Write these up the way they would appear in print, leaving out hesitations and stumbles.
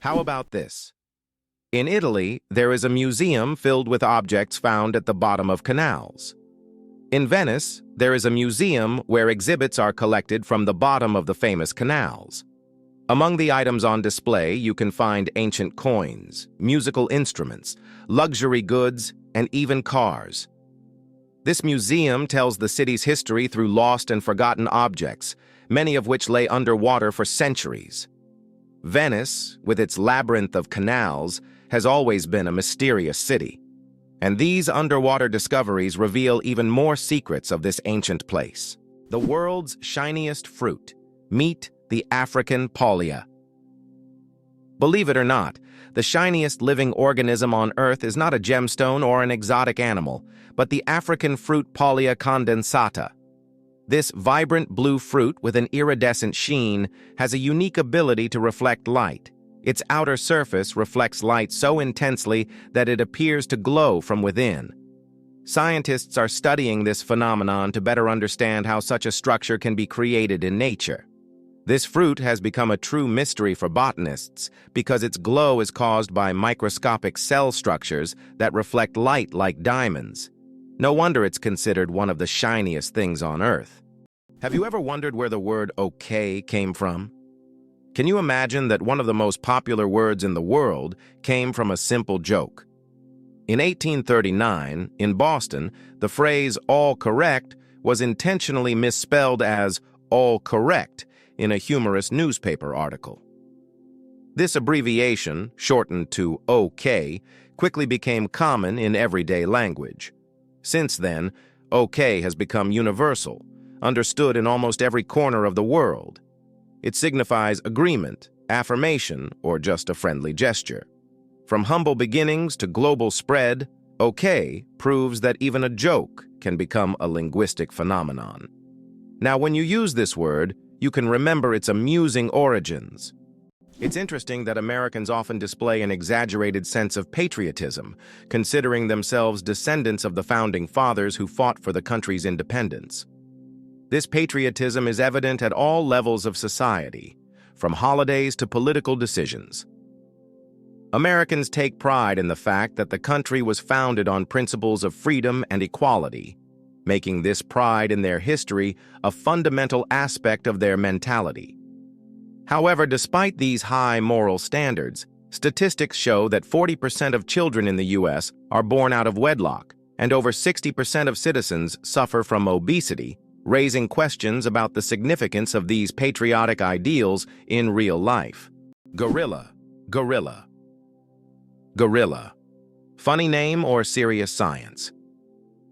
How about this? In Italy, there is a museum filled with objects found at the bottom of canals. In Venice, there is a museum where exhibits are collected from the bottom of the famous canals. Among the items on display, you can find ancient coins, musical instruments, luxury goods, and even cars. This museum tells the city's history through lost and forgotten objects, many of which lay underwater for centuries. Venice, with its labyrinth of canals, has always been a mysterious city, and these underwater discoveries reveal even more secrets of this ancient place. The world's shiniest fruit. Meet the African pollia. Believe it or not, the shiniest living organism on Earth is not a gemstone or an exotic animal, but the African fruit Pollia condensata. This vibrant blue fruit with an iridescent sheen has a unique ability to reflect light. Its outer surface reflects light so intensely that it appears to glow from within. Scientists are studying this phenomenon to better understand how such a structure can be created in nature. This fruit has become a true mystery for botanists because its glow is caused by microscopic cell structures that reflect light like diamonds. No wonder it's considered one of the shiniest things on Earth. Have you ever wondered where the word okay came from? Can you imagine that one of the most popular words in the world came from a simple joke? In 1839, in Boston, the phrase all correct was intentionally misspelled as all correct in a humorous newspaper article. This abbreviation, shortened to OK, quickly became common in everyday language. Since then, OK has become universal, understood in almost every corner of the world. It signifies agreement, affirmation, or just a friendly gesture. From humble beginnings to global spread, OK proves that even a joke can become a linguistic phenomenon. Now, when you use this word, you can remember its amusing origins. It's interesting that Americans often display an exaggerated sense of patriotism, considering themselves descendants of the founding fathers who fought for the country's independence. This patriotism is evident at all levels of society, from holidays to political decisions. Americans take pride in the fact that the country was founded on principles of freedom and equality, making this pride in their history a fundamental aspect of their mentality. However, despite these high moral standards, statistics show that 40% of children in the U.S. are born out of wedlock, and over 60% of citizens suffer from obesity, raising questions about the significance of these patriotic ideals in real life. Gorilla. Gorilla. Gorilla. Funny name or serious science?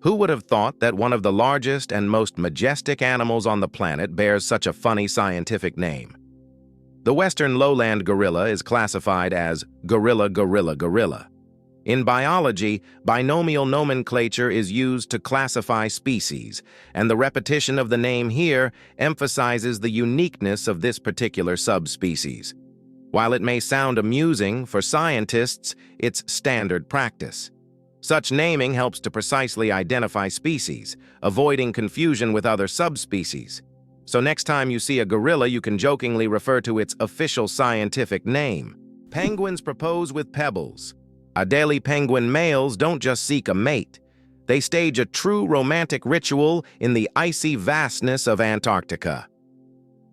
Who would have thought that one of the largest and most majestic animals on the planet bears such a funny scientific name? The western lowland gorilla is classified as gorilla, gorilla, gorilla. In biology, binomial nomenclature is used to classify species, and the repetition of the name here emphasizes the uniqueness of this particular subspecies. While it may sound amusing, for scientists, it's standard practice. Such naming helps to precisely identify species, avoiding confusion with other subspecies. So next time you see a gorilla, you can jokingly refer to its official scientific name. Penguins propose with pebbles. Adelie penguin males don't just seek a mate. They stage a true romantic ritual in the icy vastness of Antarctica.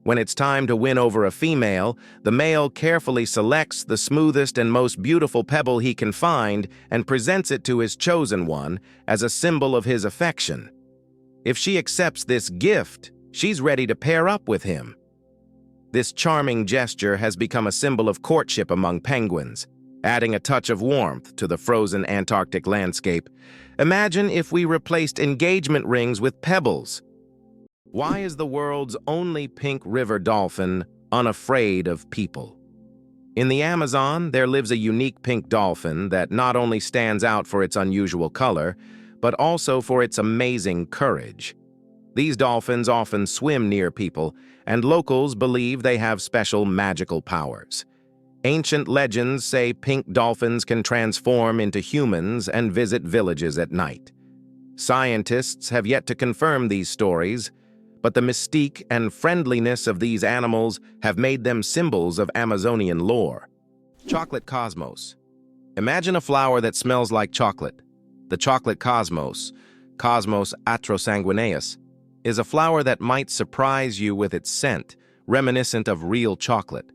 When it's time to win over a female, the male carefully selects the smoothest and most beautiful pebble he can find and presents it to his chosen one as a symbol of his affection. If she accepts this gift, she's ready to pair up with him. This charming gesture has become a symbol of courtship among penguins, adding a touch of warmth to the frozen Antarctic landscape. Imagine if we replaced engagement rings with pebbles. Why is the world's only pink river dolphin unafraid of people? In the Amazon, there lives a unique pink dolphin that not only stands out for its unusual color, but also for its amazing courage. These dolphins often swim near people, and locals believe they have special magical powers. Ancient legends say pink dolphins can transform into humans and visit villages at night. Scientists have yet to confirm these stories, but the mystique and friendliness of these animals have made them symbols of Amazonian lore. Chocolate cosmos. Imagine a flower that smells like chocolate. The chocolate cosmos, Cosmos atrosanguineus, is a flower that might surprise you with its scent, reminiscent of real chocolate.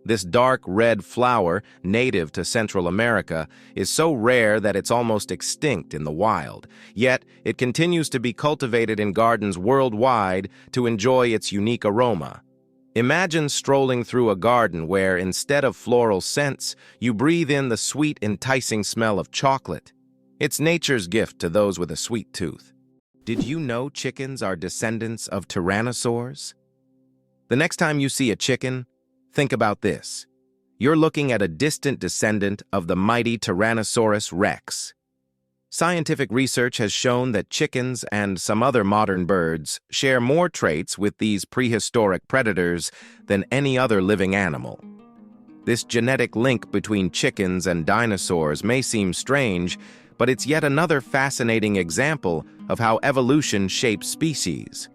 This dark red flower, native to Central America, is so rare that it's almost extinct in the wild, yet it continues to be cultivated in gardens worldwide to enjoy its unique aroma. Imagine strolling through a garden where, instead of floral scents, you breathe in the sweet, enticing smell of chocolate. It's nature's gift to those with a sweet tooth. Did you know chickens are descendants of tyrannosaurs? The next time you see a chicken, think about this. You're looking at a distant descendant of the mighty Tyrannosaurus rex. Scientific research has shown that chickens and some other modern birds share more traits with these prehistoric predators than any other living animal. This genetic link between chickens and dinosaurs may seem strange, but it's yet another fascinating example of how evolution shapes species.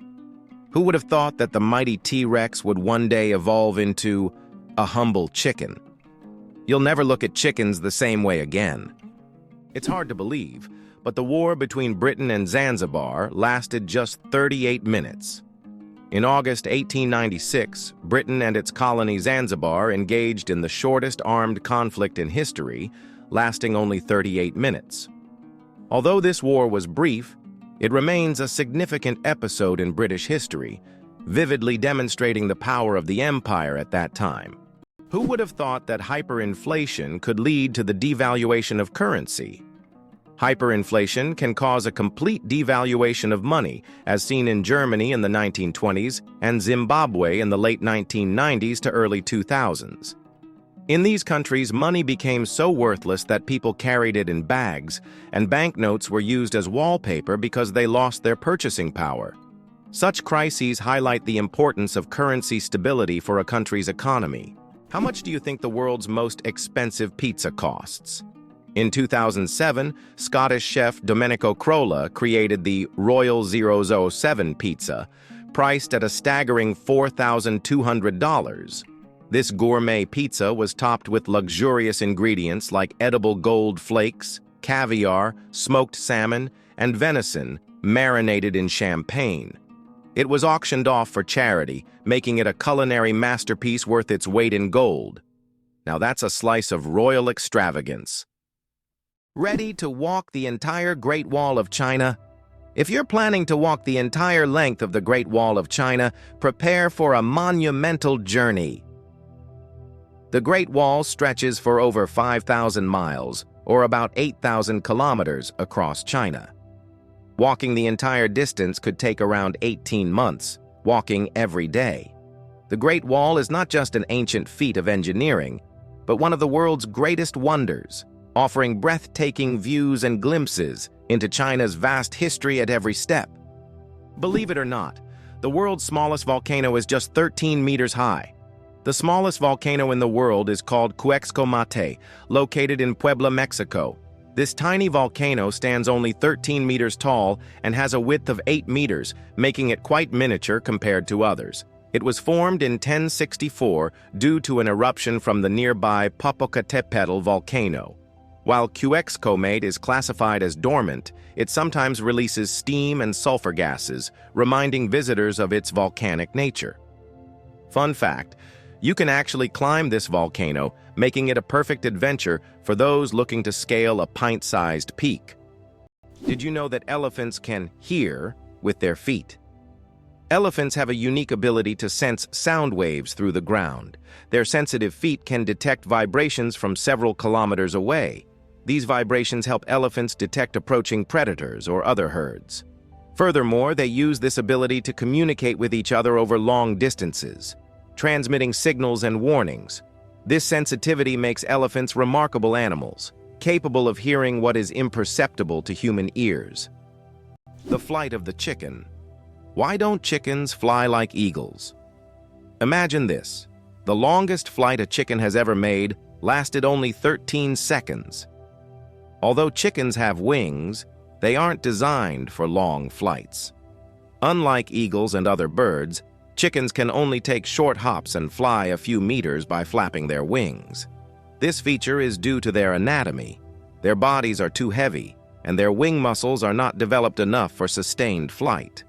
Who would have thought that the mighty T-Rex would one day evolve into a humble chicken? You'll never look at chickens the same way again. It's hard to believe, but the war between Britain and Zanzibar lasted just 38 minutes. In August 1896, Britain and its colony Zanzibar engaged in the shortest armed conflict in history, lasting only 38 minutes. Although this war was brief, it remains a significant episode in British history, vividly demonstrating the power of the empire at that time. Who would have thought that hyperinflation could lead to the devaluation of currency? Hyperinflation can cause a complete devaluation of money, as seen in Germany in the 1920s and Zimbabwe in the late 1990s to early 2000s. In these countries, money became so worthless that people carried it in bags, and banknotes were used as wallpaper because they lost their purchasing power. Such crises highlight the importance of currency stability for a country's economy. How much do you think the world's most expensive pizza costs? In 2007, Scottish chef Domenico Crolla created the Royal 007 pizza, priced at a staggering $4,200. This gourmet pizza was topped with luxurious ingredients like edible gold flakes, caviar, smoked salmon, and venison marinated in champagne. It was auctioned off for charity, making it a culinary masterpiece worth its weight in gold. Now that's a slice of royal extravagance. Ready to walk the entire Great Wall of China? If you're planning to walk the entire length of the Great Wall of China, prepare for a monumental journey. The Great Wall stretches for over 5,000 miles, or about 8,000 kilometers across China. Walking the entire distance could take around 18 months, walking every day. The Great Wall is not just an ancient feat of engineering, but one of the world's greatest wonders, offering breathtaking views and glimpses into China's vast history at every step. Believe it or not, the world's smallest volcano is just 13 meters high. The smallest volcano in the world is called Cuexcomate, located in Puebla, Mexico. This tiny volcano stands only 13 meters tall and has a width of 8 meters, making it quite miniature compared to others. It was formed in 1064 due to an eruption from the nearby Popocatépetl volcano. While Cuexcomate is classified as dormant, it sometimes releases steam and sulfur gases, reminding visitors of its volcanic nature. Fun fact, you can actually climb this volcano, making it a perfect adventure for those looking to scale a pint-sized peak. Did you know that elephants can hear with their feet? Elephants have a unique ability to sense sound waves through the ground. Their sensitive feet can detect vibrations from several kilometers away. These vibrations help elephants detect approaching predators or other herds. Furthermore, they use this ability to communicate with each other over long distances, transmitting signals and warnings. This sensitivity makes elephants remarkable animals, capable of hearing what is imperceptible to human ears. The flight of the chicken. Why don't chickens fly like eagles? Imagine this. The longest flight a chicken has ever made lasted only 13 seconds. Although chickens have wings, they aren't designed for long flights. Unlike eagles and other birds, chickens can only take short hops and fly a few meters by flapping their wings. This feature is due to their anatomy. Their bodies are too heavy, and their wing muscles are not developed enough for sustained flight.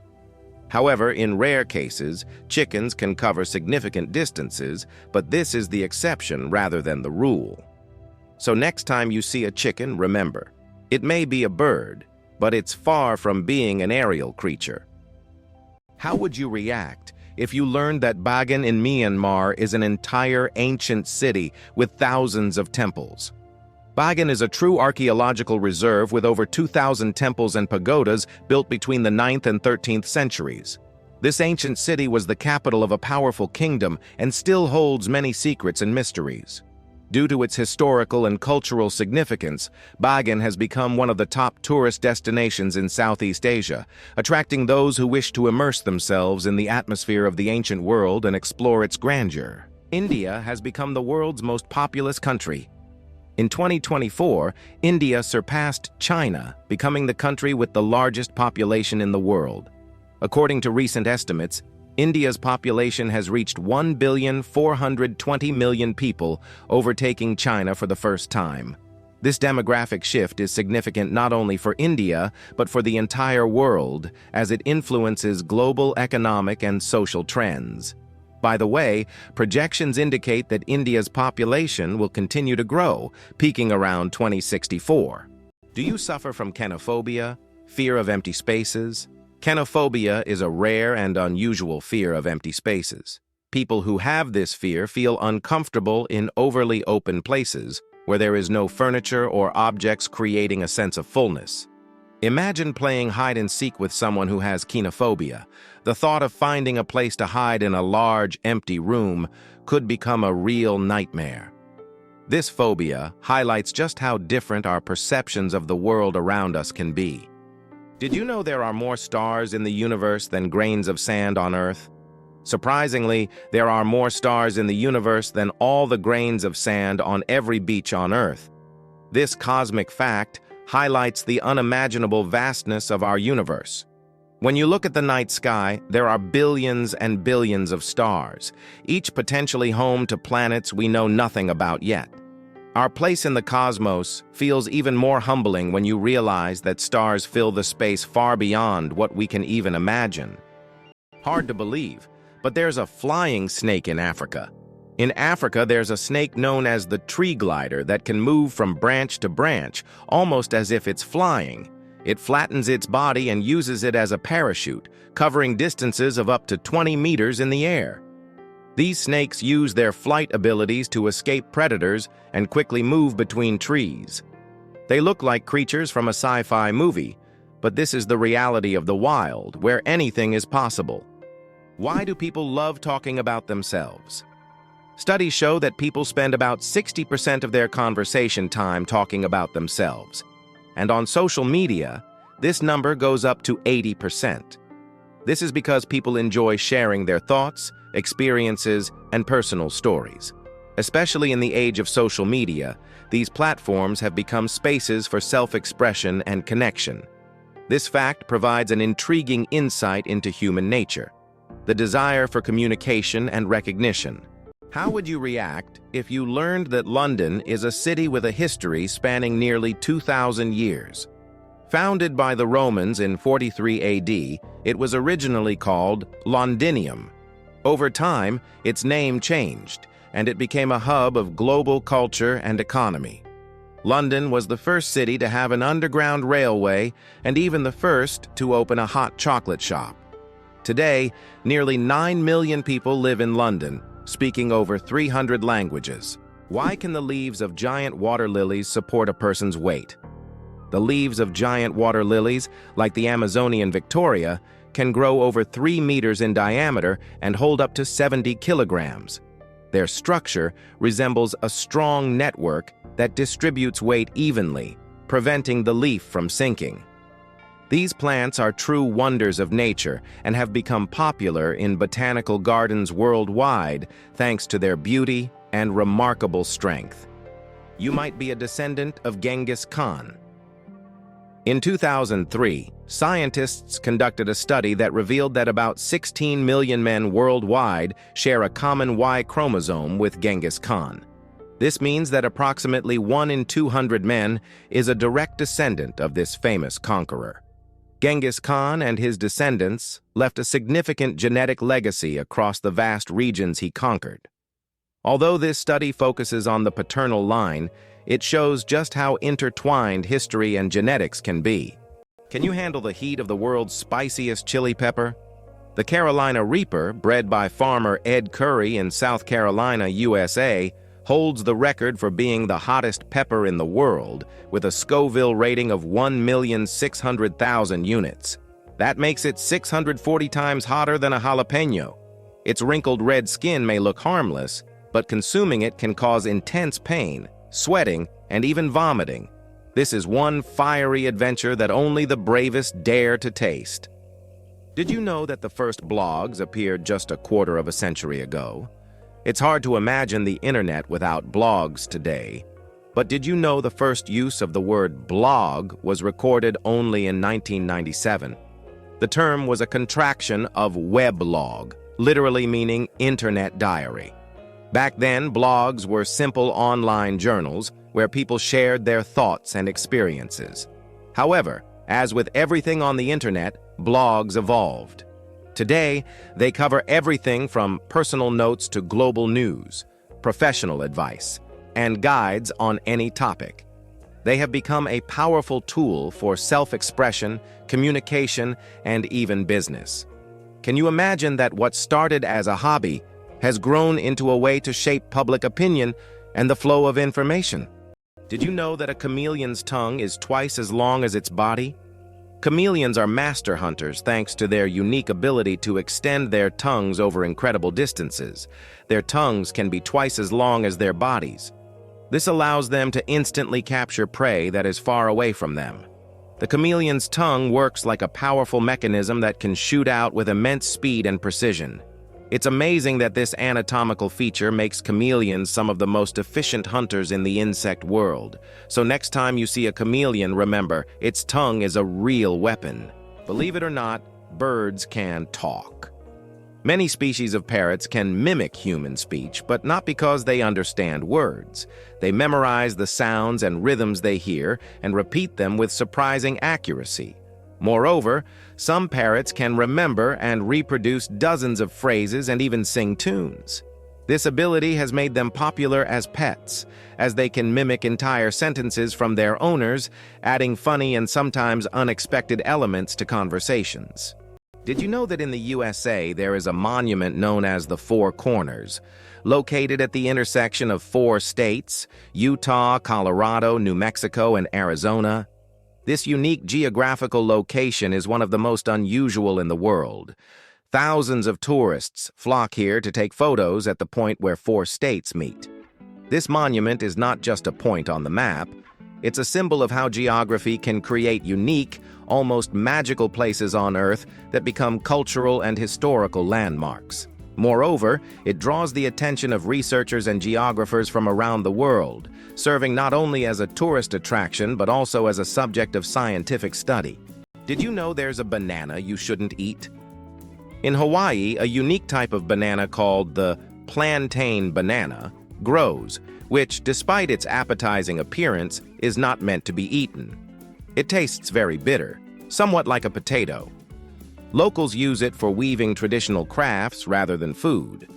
However, in rare cases, chickens can cover significant distances, but this is the exception rather than the rule. So next time you see a chicken, remember, it may be a bird, but it's far from being an aerial creature. How would you react if you learned that Bagan in Myanmar is an entire ancient city with thousands of temples? Bagan is a true archaeological reserve with over 2,000 temples and pagodas built between the 9th and 13th centuries. This ancient city was the capital of a powerful kingdom and still holds many secrets and mysteries. Due to its historical and cultural significance, Bagan has become one of the top tourist destinations in Southeast Asia, attracting those who wish to immerse themselves in the atmosphere of the ancient world and explore its grandeur. India has become the world's most populous country. In 2024, India surpassed China, becoming the country with the largest population in the world. According to recent estimates, India's population has reached 1,420,000,000 people, overtaking China for the first time. This demographic shift is significant not only for India, but for the entire world, as it influences global economic and social trends. By the way, projections indicate that India's population will continue to grow, peaking around 2064. Do you suffer from kenophobia, fear of empty spaces? Kenophobia is a rare and unusual fear of empty spaces. People who have this fear feel uncomfortable in overly open places, where there is no furniture or objects creating a sense of fullness. Imagine playing hide-and-seek with someone who has kenophobia. The thought of finding a place to hide in a large, empty room could become a real nightmare. This phobia highlights just how different our perceptions of the world around us can be. Did you know there are more stars in the universe than grains of sand on Earth? Surprisingly, there are more stars in the universe than all the grains of sand on every beach on Earth. This cosmic fact highlights the unimaginable vastness of our universe. When you look at the night sky, there are billions and billions of stars, each potentially home to planets we know nothing about yet. Our place in the cosmos feels even more humbling when you realize that stars fill the space far beyond what we can even imagine. Hard to believe, but there's a flying snake in Africa. In Africa, there's a snake known as the tree glider that can move from branch to branch, almost as if it's flying. It flattens its body and uses it as a parachute, covering distances of up to 20 meters in the air. These snakes use their flight abilities to escape predators and quickly move between trees. They look like creatures from a sci-fi movie, but this is the reality of the wild, where anything is possible. Why do people love talking about themselves? Studies show that people spend about 60% of their conversation time talking about themselves. And on social media, this number goes up to 80%. This is because people enjoy sharing their thoughts, experiences, and personal stories. Especially in the age of social media, these platforms have become spaces for self-expression and connection. This fact provides an intriguing insight into human nature, the desire for communication and recognition. How would you react if you learned that London is a city with a history spanning nearly 2,000 years? Founded by the Romans in 43 AD, it was originally called Londinium. Over time, its name changed, and it became a hub of global culture and economy. London was the first city to have an underground railway and even the first to open a hot chocolate shop. Today, nearly 9 million people live in London, speaking over 300 languages. Why can the leaves of giant water lilies support a person's weight? The leaves of giant water lilies, like the Amazonian Victoria, can grow over 3 meters in diameter and hold up to 70 kilograms. Their structure resembles a strong network that distributes weight evenly, preventing the leaf from sinking. These plants are true wonders of nature and have become popular in botanical gardens worldwide thanks to their beauty and remarkable strength. You might be a descendant of Genghis Khan. In 2003, scientists conducted a study that revealed that about 16 million men worldwide share a common Y chromosome with Genghis Khan. This means that approximately 1 in 200 men is a direct descendant of this famous conqueror. Genghis Khan and his descendants left a significant genetic legacy across the vast regions he conquered. Although this study focuses on the paternal line, it shows just how intertwined history and genetics can be. Can you handle the heat of the world's spiciest chili pepper? The Carolina Reaper, bred by farmer Ed Curry in South Carolina, USA, holds the record for being the hottest pepper in the world, with a Scoville rating of 1,600,000 units. That makes it 640 times hotter than a jalapeno. Its wrinkled red skin may look harmless, but consuming it can cause intense pain, sweating, and even vomiting. This is one fiery adventure that only the bravest dare to taste. Did you know that the first blogs appeared just a quarter of a century ago? It's hard to imagine the internet without blogs today. But did you know the first use of the word blog was recorded only in 1997? The term was a contraction of weblog, literally meaning internet diary. Back then, blogs were simple online journals where people shared their thoughts and experiences. However, as with everything on the internet, blogs evolved. Today, they cover everything from personal notes to global news, professional advice, and guides on any topic. They have become a powerful tool for self-expression, communication, and even business. Can you imagine that what started as a hobby has grown into a way to shape public opinion and the flow of information? Did you know that a chameleon's tongue is twice as long as its body? Chameleons are master hunters thanks to their unique ability to extend their tongues over incredible distances. Their tongues can be twice as long as their bodies. This allows them to instantly capture prey that is far away from them. The chameleon's tongue works like a powerful mechanism that can shoot out with immense speed and precision. It's amazing that this anatomical feature makes chameleons some of the most efficient hunters in the insect world. So next time you see a chameleon, remember, its tongue is a real weapon. Believe it or not, birds can talk. Many species of parrots can mimic human speech, but not because they understand words. They memorize the sounds and rhythms they hear and repeat them with surprising accuracy. Moreover, some parrots can remember and reproduce dozens of phrases and even sing tunes. This ability has made them popular as pets, as they can mimic entire sentences from their owners, adding funny and sometimes unexpected elements to conversations. Did you know that in the USA there is a monument known as the Four Corners, located at the intersection of 4 states, Utah, Colorado, New Mexico, and Arizona? This unique geographical location is one of the most unusual in the world. Thousands of tourists flock here to take photos at the point where 4 states meet. This monument is not just a point on the map. It's a symbol of how geography can create unique, almost magical places on Earth that become cultural and historical landmarks. Moreover, it draws the attention of researchers and geographers from around the world, serving not only as a tourist attraction but also as a subject of scientific study. Did you know there's a banana you shouldn't eat? In Hawaii, a unique type of banana called the plantain banana grows, which, despite its appetizing appearance, is not meant to be eaten. It tastes very bitter, somewhat like a potato. Locals use it for weaving traditional crafts rather than food.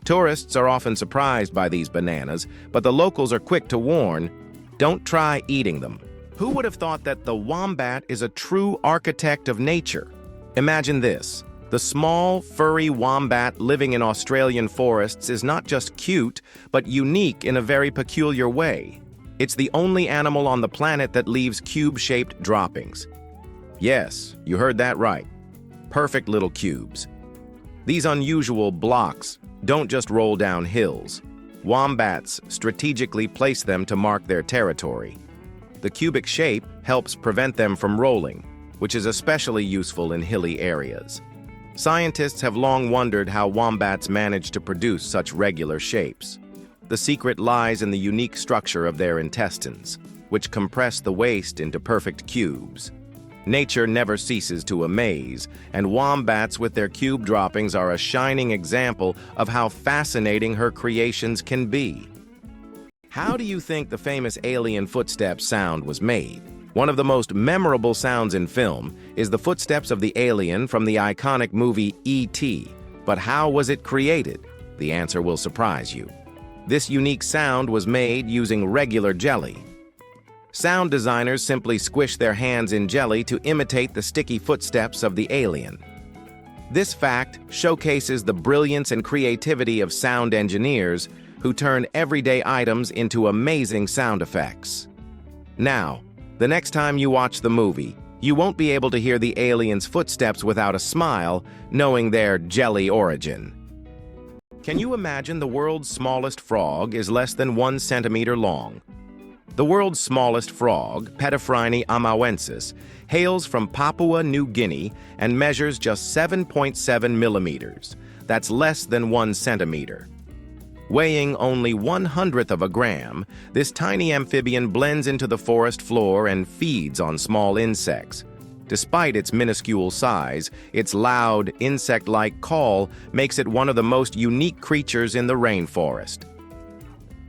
Tourists are often surprised by these bananas, but the locals are quick to warn, don't try eating them. Who would have thought that the wombat is a true architect of nature? Imagine this. The small, furry wombat living in Australian forests is not just cute, but unique in a very peculiar way. It's the only animal on the planet that leaves cube-shaped droppings. Yes, you heard that right. Perfect little cubes. These unusual blocks don't just roll down hills. Wombats strategically place them to mark their territory. The cubic shape helps prevent them from rolling, which is especially useful in hilly areas. Scientists have long wondered how wombats manage to produce such regular shapes. The secret lies in the unique structure of their intestines, which compress the waste into perfect cubes. Nature never ceases to amaze, and wombats with their cube droppings are a shining example of how fascinating her creations can be. How do you think the famous alien footsteps sound was made? One of the most memorable sounds in film is the footsteps of the alien from the iconic movie E.T. But how was it created? The answer will surprise you. This unique sound was made using regular jelly. Sound designers simply squish their hands in jelly to imitate the sticky footsteps of the alien. This fact showcases the brilliance and creativity of sound engineers who turn everyday items into amazing sound effects. Now, the next time you watch the movie, you won't be able to hear the alien's footsteps without a smile, knowing their jelly origin. Can you imagine the world's smallest frog is less than 1 centimeter long? The world's smallest frog, Pediphrine amawensis, hails from Papua New Guinea and measures just 7.7 millimeters. That's less than 1 centimeter. Weighing only 1/100th of a gram, this tiny amphibian blends into the forest floor and feeds on small insects. Despite its minuscule size, its loud, insect-like call makes it one of the most unique creatures in the rainforest.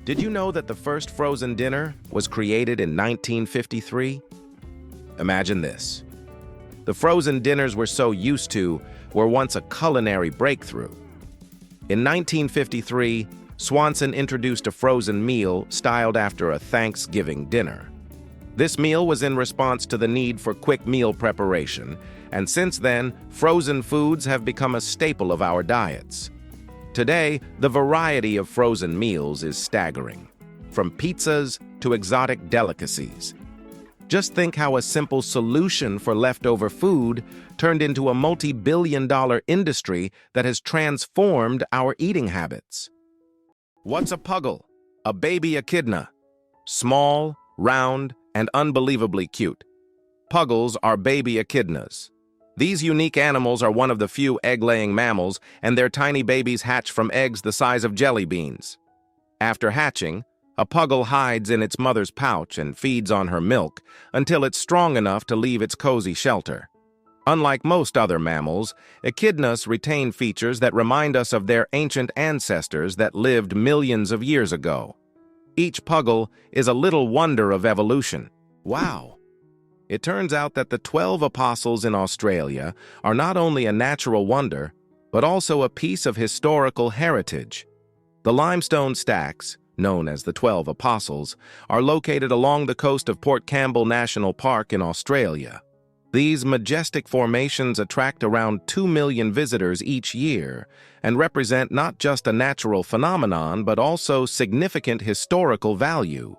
Did you know that the first frozen dinner was created in 1953? Imagine this. The frozen dinners we're so used to were once a culinary breakthrough. In 1953, Swanson introduced a frozen meal styled after a Thanksgiving dinner. This meal was in response to the need for quick meal preparation, and since then, frozen foods have become a staple of our diets. Today, the variety of frozen meals is staggering, from pizzas to exotic delicacies. Just think how a simple solution for leftover food turned into a multi-billion-dollar industry that has transformed our eating habits. What's a puggle? A baby echidna. Small, round, and unbelievably cute. Puggles are baby echidnas. These unique animals are one of the few egg-laying mammals, and their tiny babies hatch from eggs the size of jelly beans. After hatching, a puggle hides in its mother's pouch and feeds on her milk until it's strong enough to leave its cozy shelter. Unlike most other mammals, echidnas retain features that remind us of their ancient ancestors that lived millions of years ago. Each puggle is a little wonder of evolution. Wow! It turns out that the 12 apostles in Australia are not only a natural wonder, but also a piece of historical heritage. The limestone stacks, known as the 12 Apostles, are located along the coast of Port Campbell National Park in Australia. These majestic formations attract around 2 million visitors each year and represent not just a natural phenomenon but also significant historical value.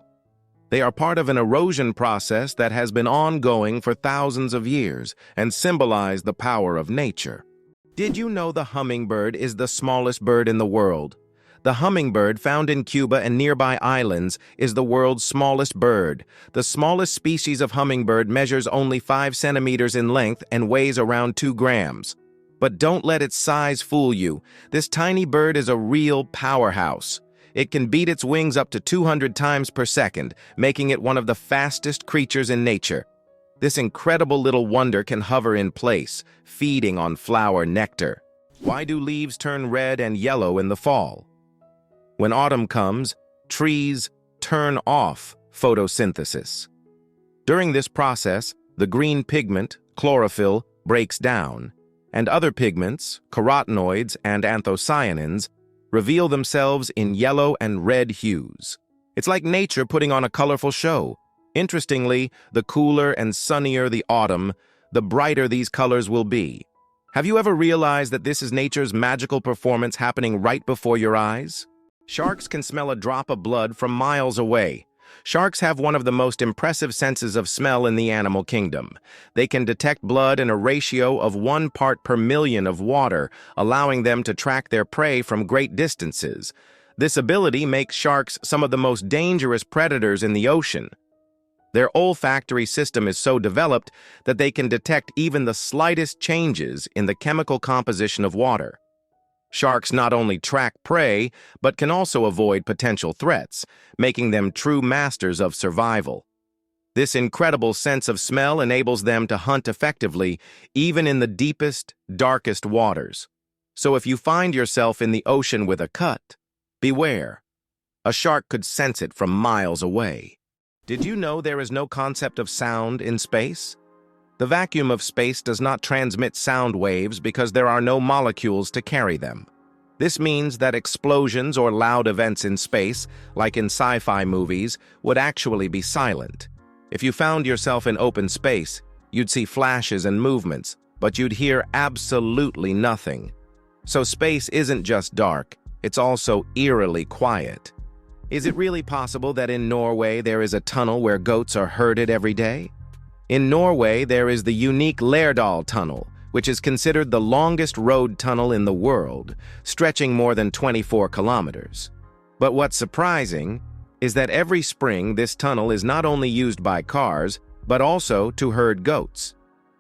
They are part of an erosion process that has been ongoing for thousands of years and symbolize the power of nature. Did you know the hummingbird is the smallest bird in the world? The hummingbird, found in Cuba and nearby islands, is the world's smallest bird. The smallest species of hummingbird measures only 5 centimeters in length and weighs around 2 grams. But don't let its size fool you. This tiny bird is a real powerhouse. It can beat its wings up to 200 times per second, making it one of the fastest creatures in nature. This incredible little wonder can hover in place, feeding on flower nectar. Why do leaves turn red and yellow in the fall? When autumn comes, trees turn off photosynthesis. During this process, the green pigment, chlorophyll, breaks down, and other pigments, carotenoids and anthocyanins, reveal themselves in yellow and red hues. It's like nature putting on a colorful show. Interestingly, the cooler and sunnier the autumn, the brighter these colors will be. Have you ever realized that this is nature's magical performance happening right before your eyes? Sharks can smell a drop of blood from miles away. Sharks have one of the most impressive senses of smell in the animal kingdom. They can detect blood in a ratio of 1 part per million of water, allowing them to track their prey from great distances. This ability makes sharks some of the most dangerous predators in the ocean. Their olfactory system is so developed that they can detect even the slightest changes in the chemical composition of water. Sharks not only track prey, but can also avoid potential threats, making them true masters of survival. This incredible sense of smell enables them to hunt effectively, even in the deepest, darkest waters. So if you find yourself in the ocean with a cut, beware. A shark could sense it from miles away. Did you know there is no concept of sound in space? The vacuum of space does not transmit sound waves because there are no molecules to carry them. This means that explosions or loud events in space, like in sci-fi movies, would actually be silent. If you found yourself in open space, you'd see flashes and movements, but you'd hear absolutely nothing. So space isn't just dark, it's also eerily quiet. Is it really possible that in Norway there is a tunnel where goats are herded every day? In Norway, there is the unique Lærdal Tunnel, which is considered the longest road tunnel in the world, stretching more than 24 kilometers. But what's surprising is that every spring this tunnel is not only used by cars, but also to herd goats.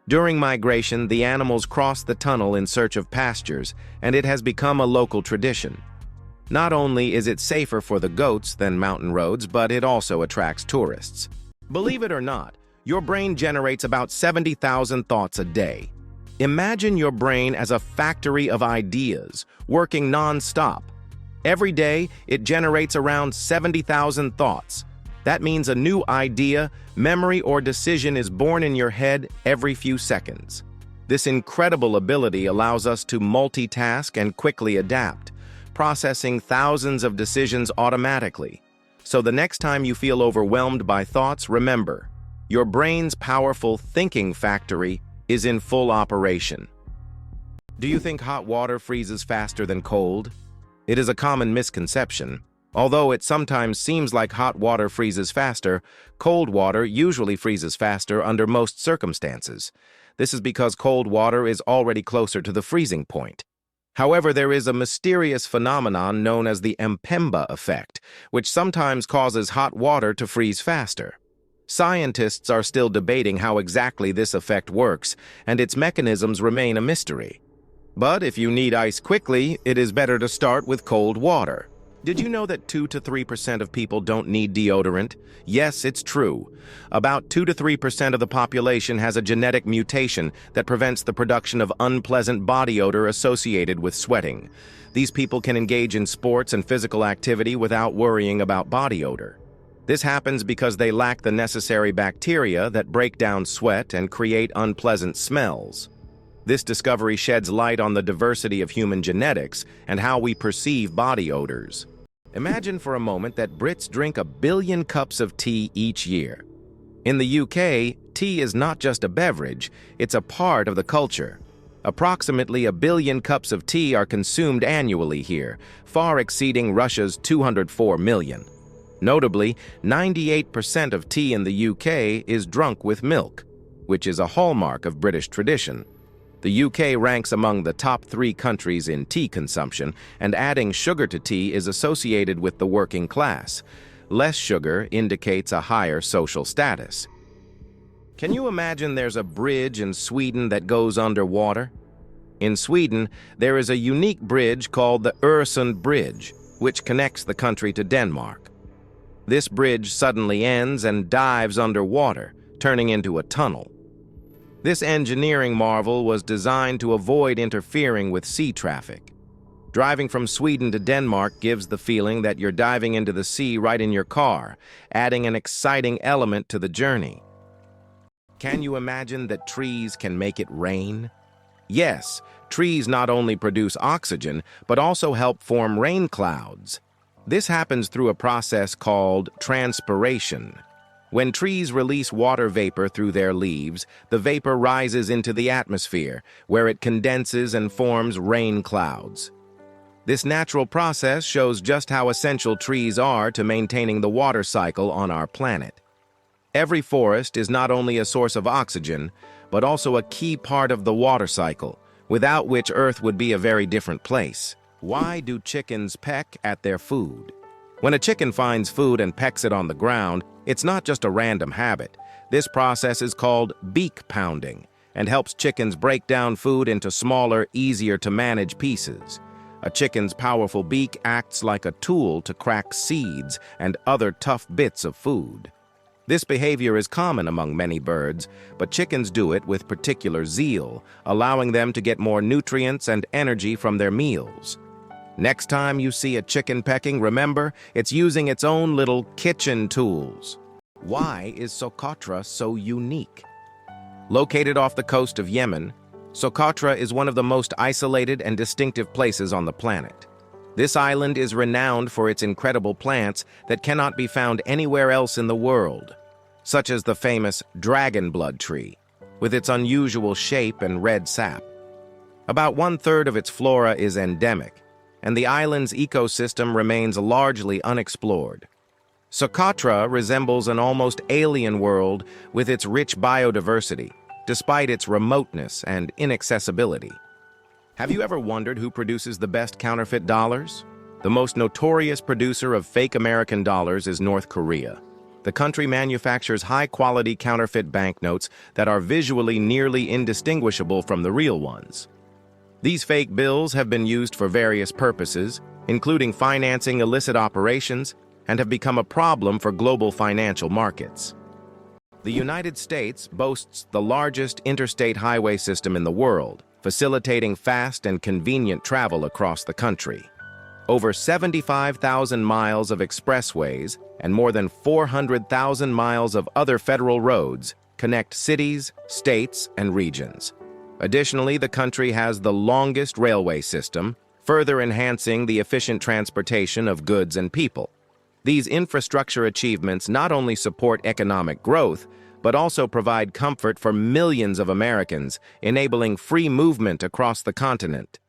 During migration, the animals cross the tunnel in search of pastures, and it has become a local tradition. Not only is it safer for the goats than mountain roads, but it also attracts tourists. Believe it or not, your brain generates about 70,000 thoughts a day. Imagine your brain as a factory of ideas, working non-stop. Every day, it generates around 70,000 thoughts. That means a new idea, memory, or decision is born in your head every few seconds. This incredible ability allows us to multitask and quickly adapt, processing thousands of decisions automatically. So the next time you feel overwhelmed by thoughts, remember, your brain's powerful thinking factory is in full operation. Do you think hot water freezes faster than cold? It is a common misconception. Although it sometimes seems like hot water freezes faster, cold water usually freezes faster under most circumstances. This is because cold water is already closer to the freezing point. However, there is a mysterious phenomenon known as the Mpemba effect, which sometimes causes hot water to freeze faster. Scientists are still debating how exactly this effect works, and its mechanisms remain a mystery. But if you need ice quickly, it is better to start with cold water. Did you know that 2 to 3% of people don't need deodorant? Yes, it's true. About 2 to 3% of the population has a genetic mutation that prevents the production of unpleasant body odor associated with sweating. These people can engage in sports and physical activity without worrying about body odor. This happens because they lack the necessary bacteria that break down sweat and create unpleasant smells. This discovery sheds light on the diversity of human genetics and how we perceive body odors. Imagine for a moment that Brits drink 1 billion cups of tea each year. In the UK, tea is not just a beverage, it's a part of the culture. Approximately 1 billion cups of tea are consumed annually here, far exceeding Russia's 204 million. Notably, 98% of tea in the UK is drunk with milk, which is a hallmark of British tradition. The UK ranks among the top 3 countries in tea consumption, and adding sugar to tea is associated with the working class. Less sugar indicates a higher social status. Can you imagine there's a bridge in Sweden that goes underwater? In Sweden, there is a unique bridge called the Öresund Bridge, which connects the country to Denmark. This bridge suddenly ends and dives underwater, turning into a tunnel. This engineering marvel was designed to avoid interfering with sea traffic. Driving from Sweden to Denmark gives the feeling that you're diving into the sea right in your car, adding an exciting element to the journey. Can you imagine that trees can make it rain? Yes, trees not only produce oxygen, but also help form rain clouds. This happens through a process called transpiration. When trees release water vapor through their leaves, the vapor rises into the atmosphere, where it condenses and forms rain clouds. This natural process shows just how essential trees are to maintaining the water cycle on our planet. Every forest is not only a source of oxygen, but also a key part of the water cycle, without which Earth would be a very different place. Why do chickens peck at their food? When a chicken finds food and pecks it on the ground, it's not just a random habit. This process is called beak pounding and helps chickens break down food into smaller, easier-to-manage pieces. A chicken's powerful beak acts like a tool to crack seeds and other tough bits of food. This behavior is common among many birds, but chickens do it with particular zeal, allowing them to get more nutrients and energy from their meals. Next time you see a chicken pecking, remember, it's using its own little kitchen tools. Why is Socotra so unique? Located off the coast of Yemen, Socotra is one of the most isolated and distinctive places on the planet. This island is renowned for its incredible plants that cannot be found anywhere else in the world, such as the famous dragon blood tree, with its unusual shape and red sap. About 1/3 of its flora is endemic, and the island's ecosystem remains largely unexplored. Socotra resembles an almost alien world with its rich biodiversity, despite its remoteness and inaccessibility. Have you ever wondered who produces the best counterfeit dollars? The most notorious producer of fake American dollars is North Korea. The country manufactures high-quality counterfeit banknotes that are visually nearly indistinguishable from the real ones. These fake bills have been used for various purposes, including financing illicit operations, and have become a problem for global financial markets. The United States boasts the largest interstate highway system in the world, facilitating fast and convenient travel across the country. Over 75,000 miles of expressways and more than 400,000 miles of other federal roads connect cities, states, and regions. Additionally, the country has the longest railway system, further enhancing the efficient transportation of goods and people. These infrastructure achievements not only support economic growth, but also provide comfort for millions of Americans, enabling free movement across the continent.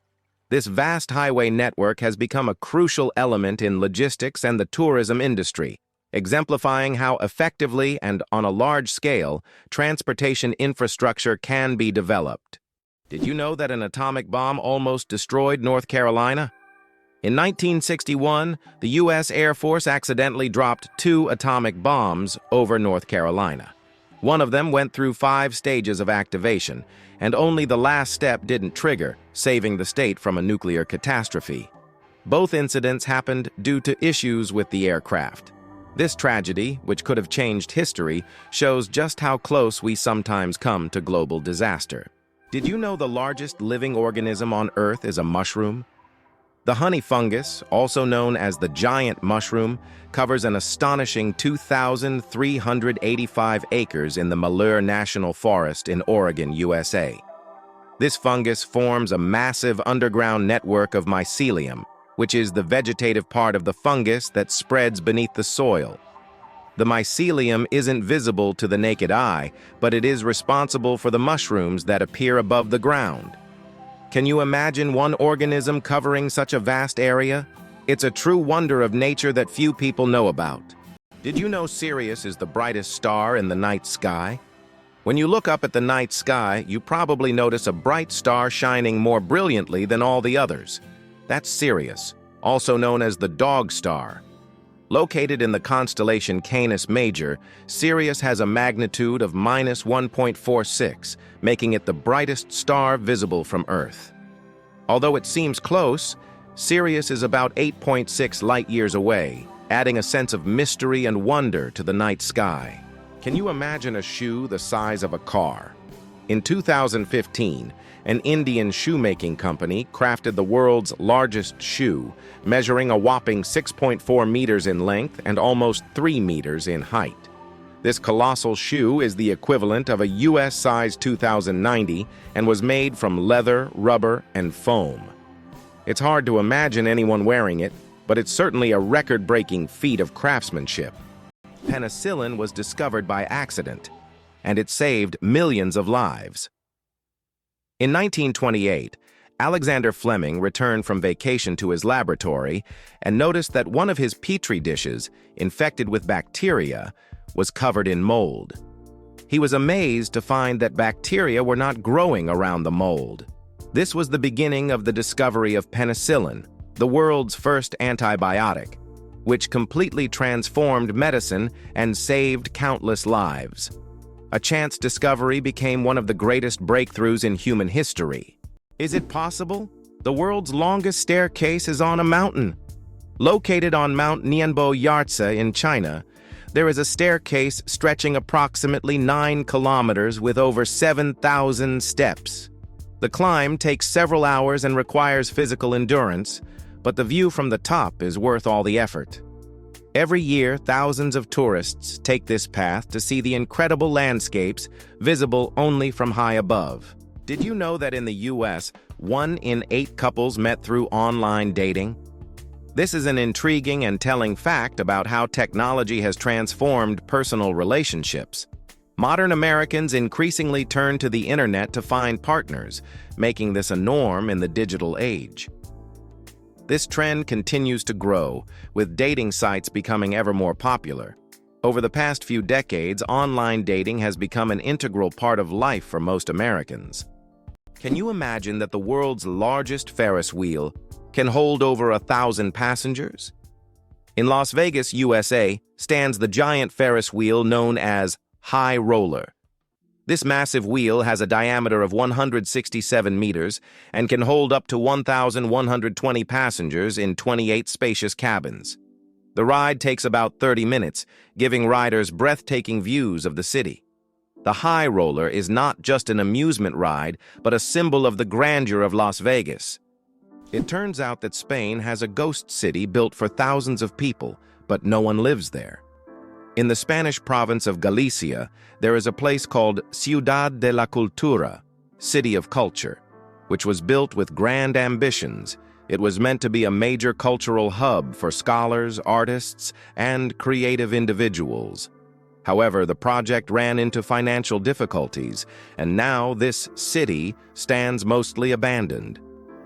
This vast highway network has become a crucial element in logistics and the tourism industry, exemplifying how effectively and on a large scale transportation infrastructure can be developed. Did you know that an atomic bomb almost destroyed North Carolina? In 1961, the U.S. Air Force accidentally dropped 2 atomic bombs over North Carolina. One of them went through 5 stages of activation, and only the last step didn't trigger, saving the state from a nuclear catastrophe. Both incidents happened due to issues with the aircraft. This tragedy, which could have changed history, shows just how close we sometimes come to global disaster. Did you know the largest living organism on Earth is a mushroom? The honey fungus, also known as the giant mushroom, covers an astonishing 2,385 acres in the Malheur National Forest in Oregon, USA. This fungus forms a massive underground network of mycelium, which is the vegetative part of the fungus that spreads beneath the soil. The mycelium isn't visible to the naked eye, but it is responsible for the mushrooms that appear above the ground. Can you imagine one organism covering such a vast area? It's a true wonder of nature that few people know about. Did you know Sirius is the brightest star in the night sky? When you look up at the night sky, you probably notice a bright star shining more brilliantly than all the others. That's Sirius, also known as the Dog Star. Located in the constellation Canis Major, Sirius has a magnitude of -1.46, making it the brightest star visible from Earth. Although it seems close, Sirius is about 8.6 light-years away, adding a sense of mystery and wonder to the night sky. Can you imagine a shoe the size of a car? In 2015, an Indian shoemaking company crafted the world's largest shoe, measuring a whopping 6.4 meters in length and almost 3 meters in height. This colossal shoe is the equivalent of a US size 2090 and was made from leather, rubber, and foam. It's hard to imagine anyone wearing it, but it's certainly a record-breaking feat of craftsmanship. Penicillin was discovered by accident, and it saved millions of lives. In 1928, Alexander Fleming returned from vacation to his laboratory and noticed that one of his petri dishes, infected with bacteria, was covered in mold. He was amazed to find that bacteria were not growing around the mold. This was the beginning of the discovery of penicillin, the world's first antibiotic, which completely transformed medicine and saved countless lives. A chance discovery became one of the greatest breakthroughs in human history. Is it possible? The world's longest staircase is on a mountain. Located on Mount Nianbo Yartse in China, there is a staircase stretching approximately 9 kilometers with over 7,000 steps. The climb takes several hours and requires physical endurance, but the view from the top is worth all the effort. Every year, thousands of tourists take this path to see the incredible landscapes visible only from high above. Did you know that in the US, 1 in 8 couples met through online dating? This is an intriguing and telling fact about how technology has transformed personal relationships. Modern Americans increasingly turn to the internet to find partners, making this a norm in the digital age. This trend continues to grow, with dating sites becoming ever more popular. Over the past few decades, online dating has become an integral part of life for most Americans. Can you imagine that the world's largest Ferris wheel can hold over 1,000 passengers? In Las Vegas, USA, stands the giant Ferris wheel known as High Roller. This massive wheel has a diameter of 167 meters and can hold up to 1,120 passengers in 28 spacious cabins. The ride takes about 30 minutes, giving riders breathtaking views of the city. The High Roller is not just an amusement ride, but a symbol of the grandeur of Las Vegas. It turns out that Spain has a ghost city built for thousands of people, but no one lives there. In the Spanish province of Galicia, there is a place called Ciudad de la Cultura, City of Culture, which was built with grand ambitions. It was meant to be a major cultural hub for scholars, artists, and creative individuals. However, the project ran into financial difficulties, and now this city stands mostly abandoned.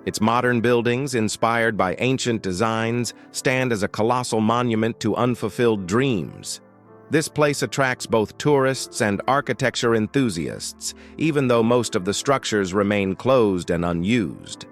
Its modern buildings, inspired by ancient designs, stand as a colossal monument to unfulfilled dreams. This place attracts both tourists and architecture enthusiasts, even though most of the structures remain closed and unused.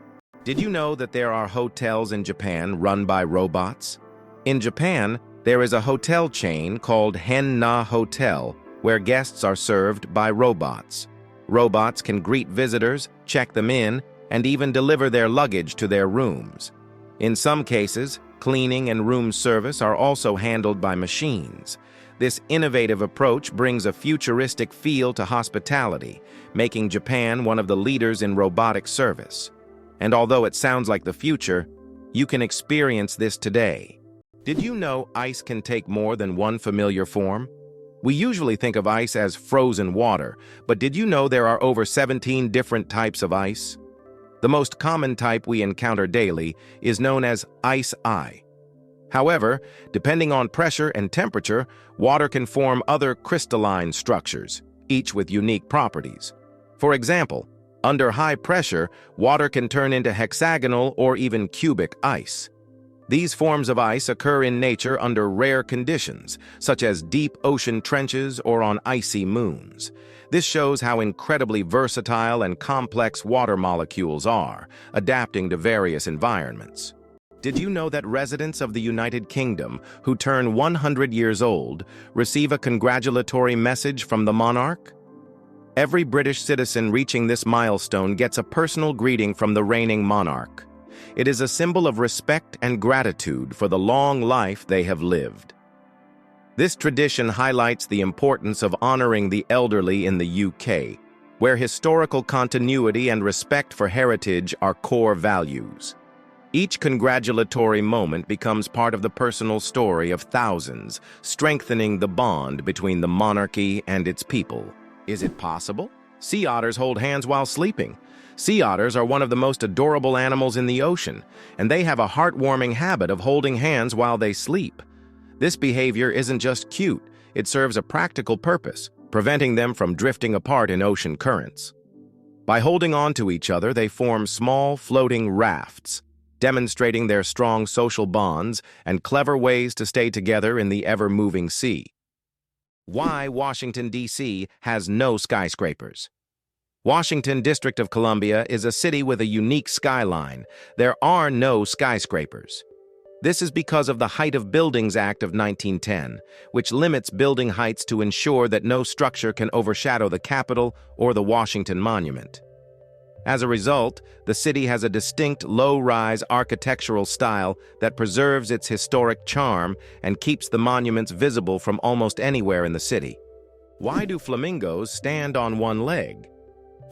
Did you know that there are hotels in Japan run by robots? In Japan, there is a hotel chain called Hen-Na Hotel, where guests are served by robots. Robots can greet visitors, check them in, and even deliver their luggage to their rooms. In some cases, cleaning and room service are also handled by machines. This innovative approach brings a futuristic feel to hospitality, making Japan one of the leaders in robotic service. And although it sounds like the future, you can experience this today. Did you know ice can take more than one familiar form? We usually think of ice as frozen water, but did you know there are over 17 different types of ice? The most common type we encounter daily is known as ice. However, depending on pressure and temperature, water can form other crystalline structures, each with unique properties. For example, under high pressure, water can turn into hexagonal or even cubic ice. These forms of ice occur in nature under rare conditions, such as deep ocean trenches or on icy moons. This shows how incredibly versatile and complex water molecules are, adapting to various environments. Did you know that residents of the United Kingdom who turn 100 years old receive a congratulatory message from the monarch? Every British citizen reaching this milestone gets a personal greeting from the reigning monarch. It is a symbol of respect and gratitude for the long life they have lived. This tradition highlights the importance of honoring the elderly in the UK, where historical continuity and respect for heritage are core values. Each congratulatory moment becomes part of the personal story of thousands, strengthening the bond between the monarchy and its people. Is it possible? Sea otters hold hands while sleeping. Sea otters are one of the most adorable animals in the ocean, and they have a heartwarming habit of holding hands while they sleep. This behavior isn't just cute, it serves a practical purpose, preventing them from drifting apart in ocean currents. By holding on to each other, they form small, floating rafts, demonstrating their strong social bonds and clever ways to stay together in the ever-moving sea. Why Washington, D.C. has no skyscrapers? Washington, District of Columbia, is a city with a unique skyline. There are no skyscrapers. This is because of the Height of Buildings Act of 1910, which limits building heights to ensure that no structure can overshadow the Capitol or the Washington Monument. As a result, the city has a distinct low-rise architectural style that preserves its historic charm and keeps the monuments visible from almost anywhere in the city. Why do flamingos stand on one leg?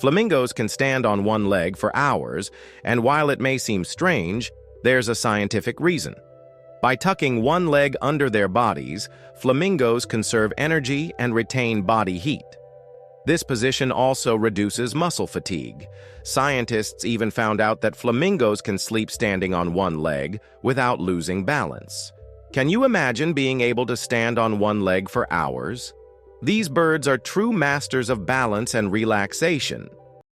Flamingos can stand on one leg for hours, and while it may seem strange, There's a scientific reason. By tucking one leg under their bodies, flamingos conserve energy and retain body heat. This position also reduces muscle fatigue. Scientists even found out that flamingos can sleep standing on one leg without losing balance. Can you imagine being able to stand on one leg for hours? These birds are true masters of balance and relaxation.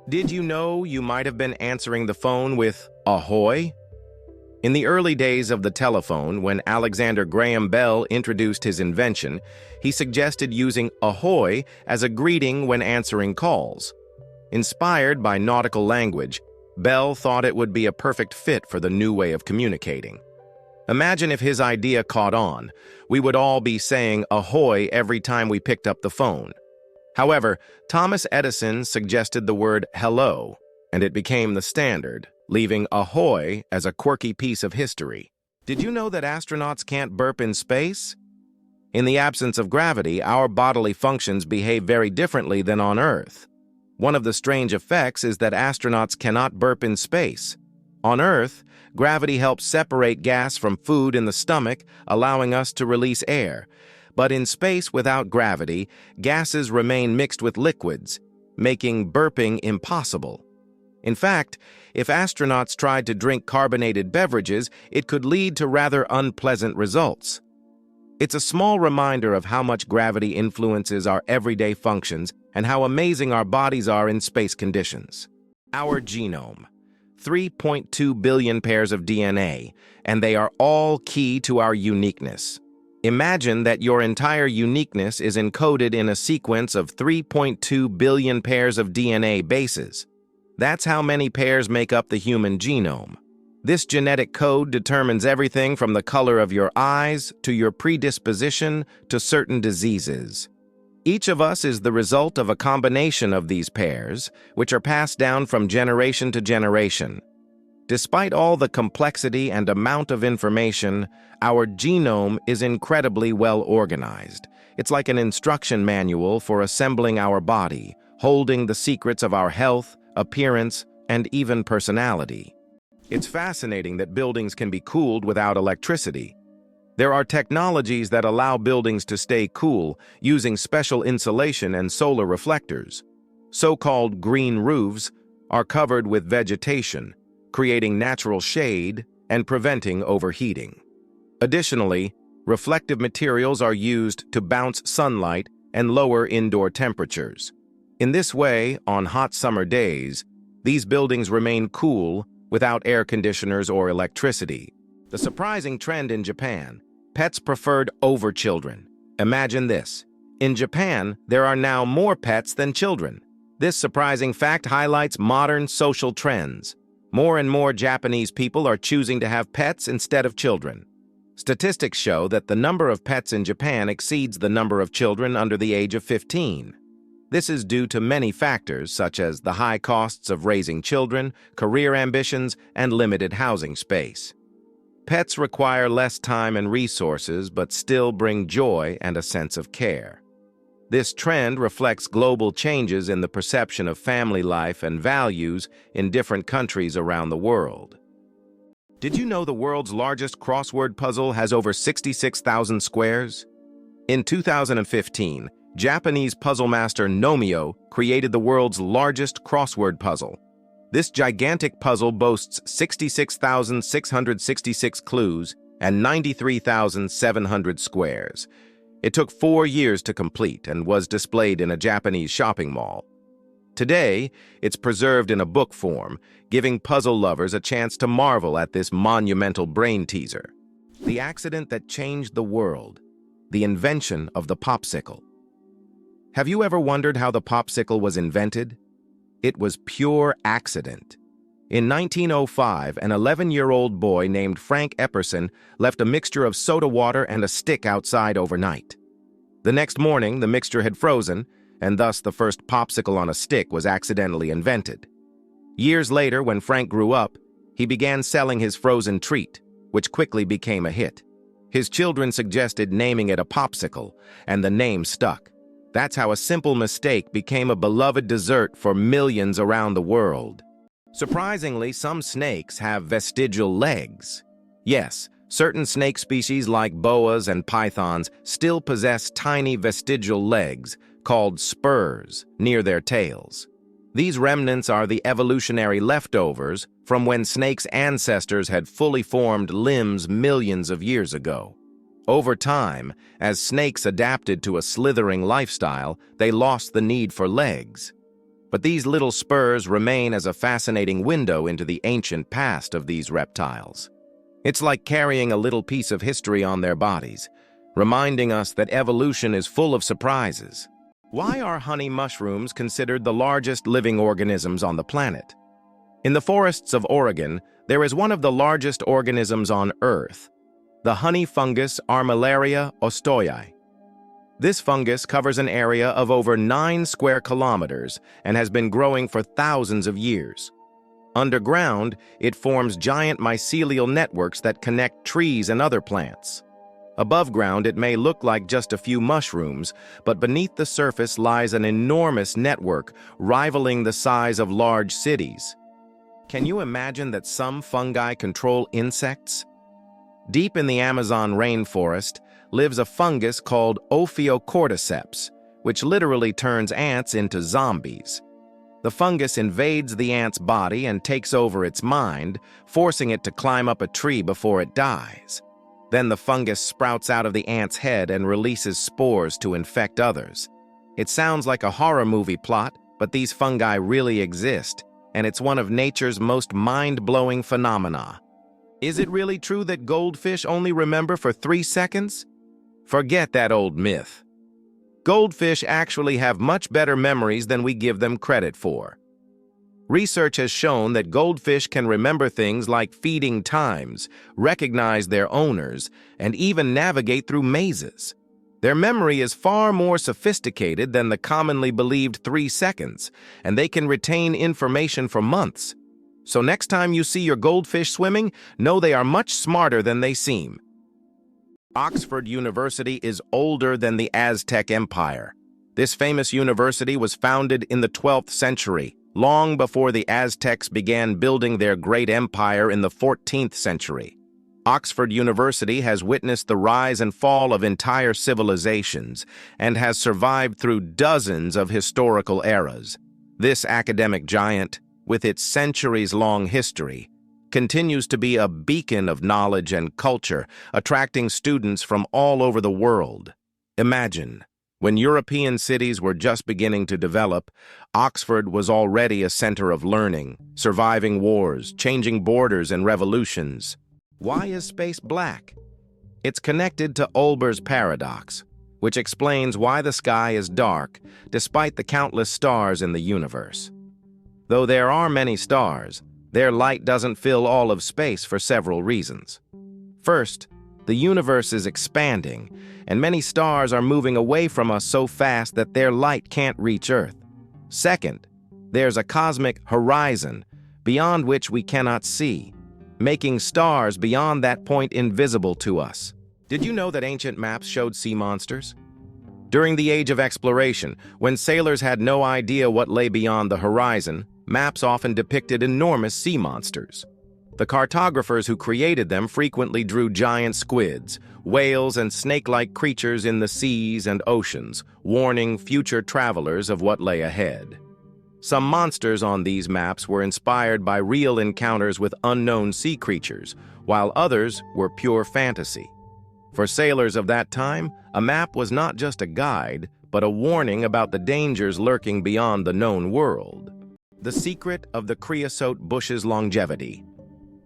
Did you know you might have been answering the phone with "Ahoy"? In the early days of the telephone, when Alexander Graham Bell introduced his invention, he suggested using "ahoy" as a greeting when answering calls. Inspired by nautical language, Bell thought it would be a perfect fit for the new way of communicating. Imagine if his idea caught on. We would all be saying "ahoy" every time we picked up the phone. However, Thomas Edison suggested the word "hello," and it became the standard, leaving "ahoy" as a quirky piece of history. Did you know that astronauts can't burp in space? In the absence of gravity, our bodily functions behave very differently than on Earth. One of the strange effects is that astronauts cannot burp in space. On Earth, gravity helps separate gas from food in the stomach, allowing us to release air. But in space without gravity, gases remain mixed with liquids, making burping impossible. In fact, if astronauts tried to drink carbonated beverages, it could lead to rather unpleasant results. It's a small reminder of how much gravity influences our everyday functions and how amazing our bodies are in space conditions. Our genome. 3.2 billion pairs of DNA, and they are all key to our uniqueness. Imagine that your entire uniqueness is encoded in a sequence of 3.2 billion pairs of DNA bases. That's how many pairs make up the human genome. This genetic code determines everything from the color of your eyes to your predisposition to certain diseases. Each of us is the result of a combination of these pairs, which are passed down from generation to generation. Despite all the complexity and amount of information, our genome is incredibly well organized. It's like an instruction manual for assembling our body, holding the secrets of our health, appearance, and even personality. It's fascinating that buildings can be cooled without electricity. There are technologies that allow buildings to stay cool using special insulation and solar reflectors. So-called green roofs are covered with vegetation, creating natural shade and preventing overheating. Additionally, reflective materials are used to bounce sunlight and lower indoor temperatures. In this way, on hot summer days, these buildings remain cool without air conditioners or electricity. The surprising trend in Japan: pets preferred over children. Imagine this. In Japan, there are now more pets than children. This surprising fact highlights modern social trends. More and more Japanese people are choosing to have pets instead of children. Statistics show that the number of pets in Japan exceeds the number of children under the age of 15. This is due to many factors, such as the high costs of raising children, career ambitions, and limited housing space. Pets require less time and resources, but still bring joy and a sense of care. This trend reflects global changes in the perception of family life and values in different countries around the world. Did you know the world's largest crossword puzzle has over 66,000 squares? In 2015, Japanese puzzle master Nomio created the world's largest crossword puzzle. This gigantic puzzle boasts 66,666 clues and 93,700 squares. It took 4 years to complete and was displayed in a Japanese shopping mall. Today, it's preserved in a book form, giving puzzle lovers a chance to marvel at this monumental brain teaser. The accident that changed the world. The invention of the popsicle. Have you ever wondered how the popsicle was invented? It was pure accident. In 1905, an 11-year-old boy named Frank Epperson left a mixture of soda water and a stick outside overnight. The next morning, the mixture had frozen, and thus the first popsicle on a stick was accidentally invented. Years later, when Frank grew up, he began selling his frozen treat, which quickly became a hit. His children suggested naming it a popsicle, and the name stuck. That's how a simple mistake became a beloved dessert for millions around the world. Surprisingly, some snakes have vestigial legs. Yes, certain snake species like boas and pythons still possess tiny vestigial legs called spurs near their tails. These remnants are the evolutionary leftovers from when snakes' ancestors had fully formed limbs millions of years ago. Over time, as snakes adapted to a slithering lifestyle, they lost the need for legs. But these little spurs remain as a fascinating window into the ancient past of these reptiles. It's like carrying a little piece of history on their bodies, reminding us that evolution is full of surprises. Why are honey mushrooms considered the largest living organisms on the planet? In the forests of Oregon, there is one of the largest organisms on Earth, the honey fungus Armillaria ostoyi. This fungus covers an area of over 9 square kilometers and has been growing for thousands of years. Underground, it forms giant mycelial networks that connect trees and other plants. Above ground, it may look like just a few mushrooms, but beneath the surface lies an enormous network, rivaling the size of large cities. Can you imagine that some fungi control insects? Deep in the Amazon rainforest lives a fungus called Ophiocordyceps, which literally turns ants into zombies. The fungus invades the ant's body and takes over its mind, forcing it to climb up a tree before it dies. Then the fungus sprouts out of the ant's head and releases spores to infect others. It sounds like a horror movie plot, but these fungi really exist, and it's one of nature's most mind-blowing phenomena. Is it really true that goldfish only remember for 3 seconds? Forget that old myth. Goldfish actually have much better memories than we give them credit for. Research has shown that goldfish can remember things like feeding times, recognize their owners, and even navigate through mazes. Their memory is far more sophisticated than the commonly believed 3 seconds, and they can retain information for months. So next time you see your goldfish swimming, know they are much smarter than they seem. Oxford University is older than the Aztec Empire. This famous university was founded in the 12th century, long before the Aztecs began building their great empire in the 14th century. Oxford University has witnessed the rise and fall of entire civilizations and has survived through dozens of historical eras. This academic giant, with its centuries-long history, continues to be a beacon of knowledge and culture, attracting students from all over the world. Imagine, when European cities were just beginning to develop, Oxford was already a center of learning, surviving wars, changing borders, and revolutions. Why is space black? It's connected to Olber's paradox, which explains why the sky is dark despite the countless stars in the universe. Though there are many stars, their light doesn't fill all of space for several reasons. First, the universe is expanding, and many stars are moving away from us so fast that their light can't reach Earth. Second, there's a cosmic horizon beyond which we cannot see, making stars beyond that point invisible to us. Did you know that ancient maps showed sea monsters? During the Age of Exploration, when sailors had no idea what lay beyond the horizon, maps often depicted enormous sea monsters. The cartographers who created them frequently drew giant squids, whales, and snake-like creatures in the seas and oceans, warning future travelers of what lay ahead. Some monsters on these maps were inspired by real encounters with unknown sea creatures, while others were pure fantasy. For sailors of that time, a map was not just a guide, but a warning about the dangers lurking beyond the known world. The secret of the creosote bush's longevity.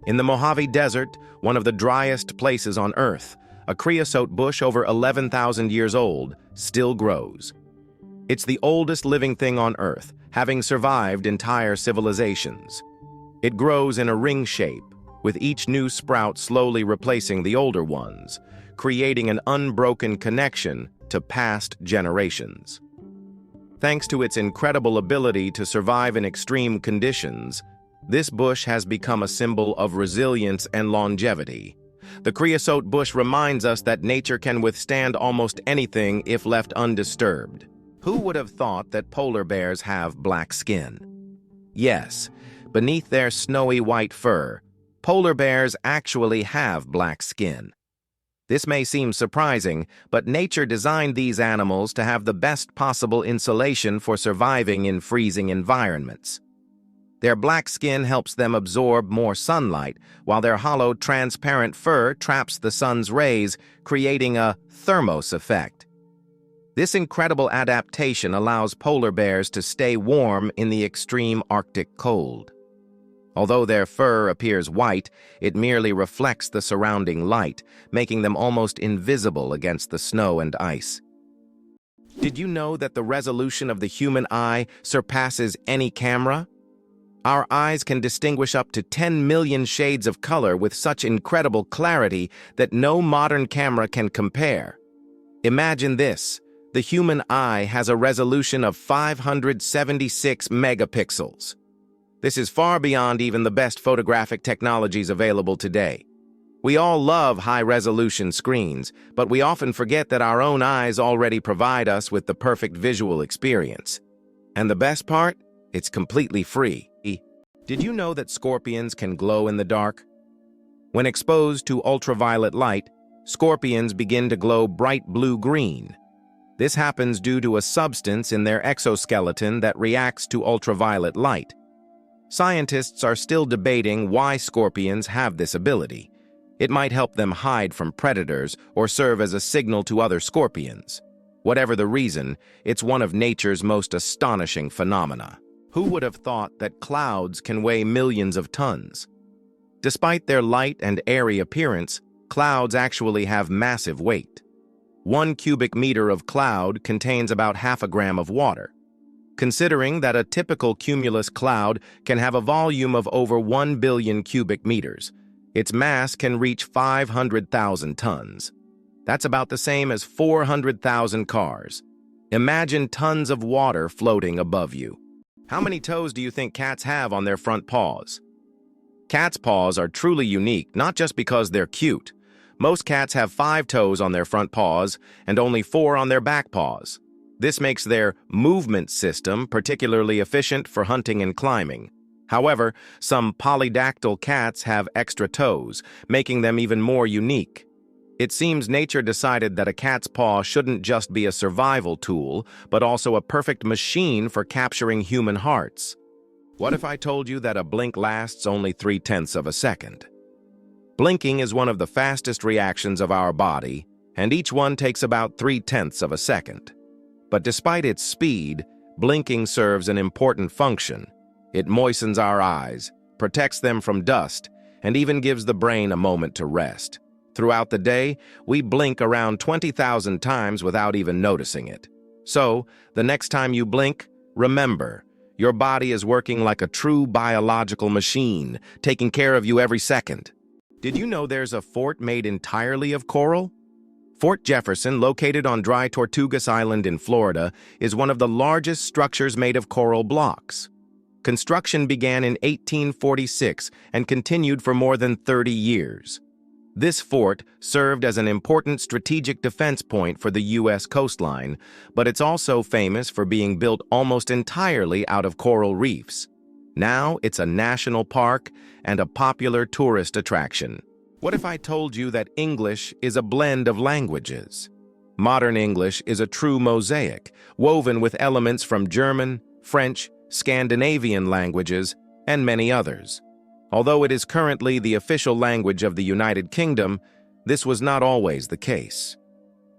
In the Mojave Desert, one of the driest places on Earth, a creosote bush over 11,000 years old still grows. It's the oldest living thing on Earth, having survived entire civilizations. It grows in a ring shape, with each new sprout slowly replacing the older ones, creating an unbroken connection to past generations. Thanks to its incredible ability to survive in extreme conditions, this bush has become a symbol of resilience and longevity. The creosote bush reminds us that nature can withstand almost anything if left undisturbed. Who would have thought that polar bears have black skin? Yes, Beneath their snowy white fur, polar bears actually have black skin. This may seem surprising, but nature designed these animals to have the best possible insulation for surviving in freezing environments. Their black skin helps them absorb more sunlight, while their hollow, transparent fur traps the sun's rays, creating a thermos effect. This incredible adaptation allows polar bears to stay warm in the extreme Arctic cold. Although their fur appears white, it merely reflects the surrounding light, making them almost invisible against the snow and ice. Did you know that the resolution of the human eye surpasses any camera? Our eyes can distinguish up to 10 million shades of color with such incredible clarity that no modern camera can compare. Imagine this: the human eye has a resolution of 576 megapixels. This is far beyond even the best photographic technologies available today. We all love high-resolution screens, but we often forget that our own eyes already provide us with the perfect visual experience. And the best part? It's completely free. Did you know that scorpions can glow in the dark? When exposed to ultraviolet light, scorpions begin to glow bright blue-green. This happens due to a substance in their exoskeleton that reacts to ultraviolet light. Scientists are still debating why scorpions have this ability. It might help them hide from predators or serve as a signal to other scorpions. Whatever the reason, it's one of nature's most astonishing phenomena. Who would have thought that clouds can weigh millions of tons? Despite their light and airy appearance, clouds actually have massive weight. 1 cubic meter of cloud contains about half a gram of water. Considering that a typical cumulus cloud can have a volume of over 1 billion cubic meters, its mass can reach 500,000 tons. That's about the same as 400,000 cars. Imagine tons of water floating above you. How many toes do you think cats have on their front paws? Cats' paws are truly unique, not just because they're cute. Most cats have 5 toes on their front paws and only 4 on their back paws. This makes their movement system particularly efficient for hunting and climbing. However, some polydactyl cats have extra toes, making them even more unique. It seems nature decided that a cat's paw shouldn't just be a survival tool, but also a perfect machine for capturing human hearts. What if I told you that a blink lasts only 3/10 of a second? Blinking is one of the fastest reactions of our body, and each one takes about 3/10 of a second. But despite its speed, blinking serves an important function. It moistens our eyes, protects them from dust, and even gives the brain a moment to rest. Throughout the day, we blink around 20,000 times without even noticing it. So, the next time you blink, remember, your body is working like a true biological machine, taking care of you every second. Did you know there's a fort made entirely of coral? Fort Jefferson, located on Dry Tortugas Island in Florida, is one of the largest structures made of coral blocks. Construction began in 1846 and continued for more than 30 years. This fort served as an important strategic defense point for the U.S. coastline, but it's also famous for being built almost entirely out of coral reefs. Now it's a national park and a popular tourist attraction. What if I told you that English is a blend of languages? Modern English is a true mosaic, woven with elements from German, French, Scandinavian languages, and many others. Although it is currently the official language of the United Kingdom, this was not always the case.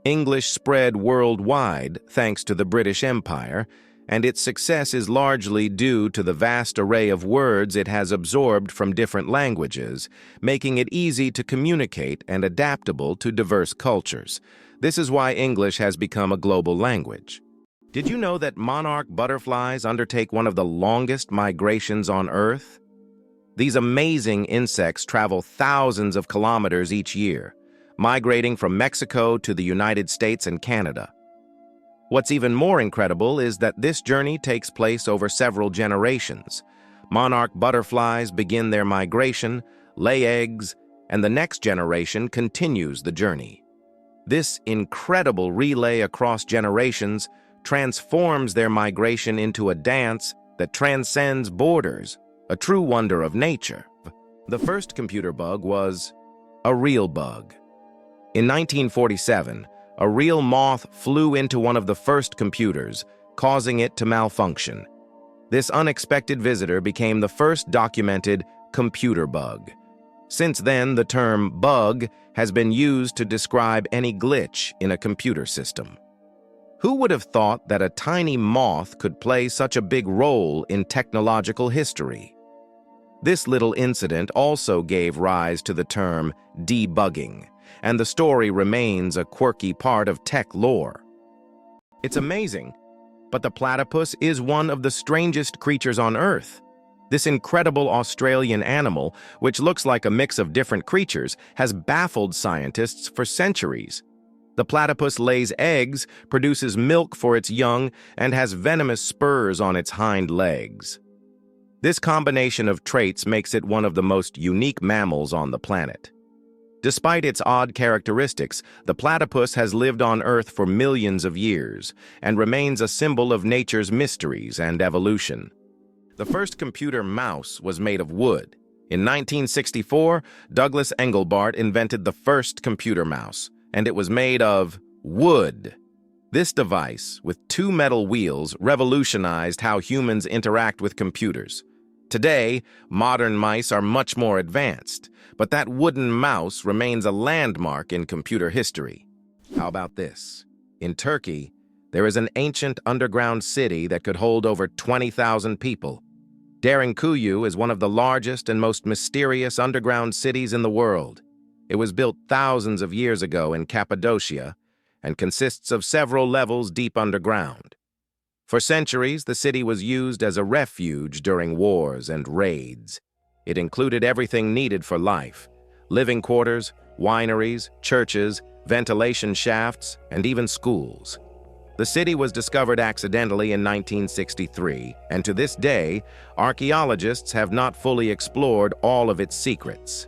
English spread worldwide thanks to the British Empire, and its success is largely due to the vast array of words it has absorbed from different languages, making it easy to communicate and adaptable to diverse cultures. This is why English has become a global language. Did you know that monarch butterflies undertake one of the longest migrations on Earth? These amazing insects travel thousands of kilometers each year, migrating from Mexico to the United States and Canada. What's even more incredible is that this journey takes place over several generations. Monarch butterflies begin their migration, lay eggs, and the next generation continues the journey. This incredible relay across generations transforms their migration into a dance that transcends borders. a true wonder of nature. The first computer bug was a real bug. In 1947, a real moth flew into one of the first computers, causing it to malfunction. This unexpected visitor became the first documented computer bug. Since then, the term bug has been used to describe any glitch in a computer system. Who would have thought that a tiny moth could play such a big role in technological history? This little incident also gave rise to the term debugging, and the story remains a quirky part of tech lore. It's amazing, but the platypus is one of the strangest creatures on Earth. This incredible Australian animal, which looks like a mix of different creatures, has baffled scientists for centuries. The platypus lays eggs, produces milk for its young, and has venomous spurs on its hind legs. This combination of traits makes it one of the most unique mammals on the planet. Despite its odd characteristics, the platypus has lived on Earth for millions of years and remains a symbol of nature's mysteries and evolution. The first computer mouse was made of wood. In 1964, Douglas Engelbart invented the first computer mouse, and it was made of wood. This device, with two metal wheels, revolutionized how humans interact with computers. Today, modern mice are much more advanced, but that wooden mouse remains a landmark in computer history. How about this? In Turkey, there is an ancient underground city that could hold over 20,000 people. Derinkuyu is one of the largest and most mysterious underground cities in the world. It was built thousands of years ago in Cappadocia and consists of several levels deep underground. For centuries, the city was used as a refuge during wars and raids. It included everything needed for life: living quarters, wineries, churches, ventilation shafts, and even schools. The city was discovered accidentally in 1963, and to this day, archaeologists have not fully explored all of its secrets.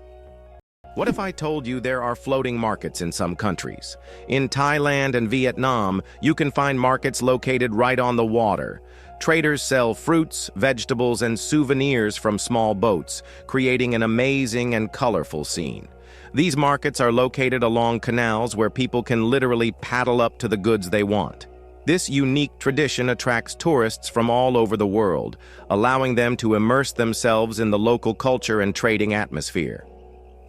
What if I told you there are floating markets in some countries? In Thailand and Vietnam, you can find markets located right on the water. Traders sell fruits, vegetables, and souvenirs from small boats, creating an amazing and colorful scene. These markets are located along canals where people can literally paddle up to the goods they want. This unique tradition attracts tourists from all over the world, allowing them to immerse themselves in the local culture and trading atmosphere.